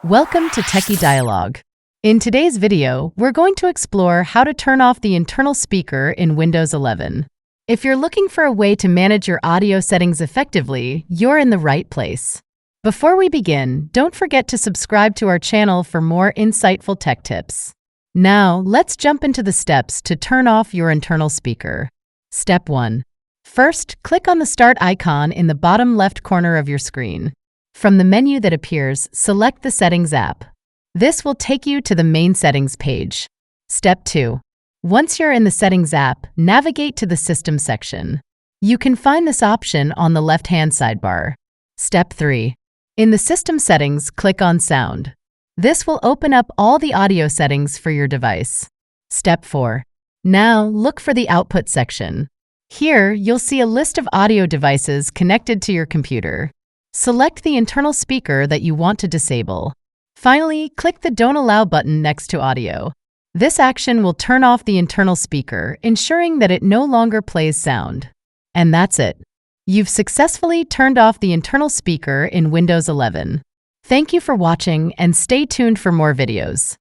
Welcome to Techie Dialogue. In today's video, we're going to explore how to turn off the internal speaker in Windows 11. If you're looking for a way to manage your audio settings effectively, you're in the right place. Before we begin, don't forget to subscribe to our channel for more insightful tech tips. Now, let's jump into the steps to turn off your internal speaker. Step 1. First, click on the Start icon in the bottom left corner of your screen. From the menu that appears, select the Settings app. This will take you to the main Settings page. Step 2. Once you're in the Settings app, navigate to the System section. You can find this option on the left-hand sidebar. Step 3. In the System settings, click on Sound. This will open up all the audio settings for your device. Step 4. Now, look for the Output section. Here, you'll see a list of audio devices connected to your computer. Select the internal speaker that you want to disable. Finally, click the Don't Allow button next to Audio. This action will turn off the internal speaker, ensuring that it no longer plays sound. And that's it. You've successfully turned off the internal speaker in Windows 11. Thank you for watching and stay tuned for more videos.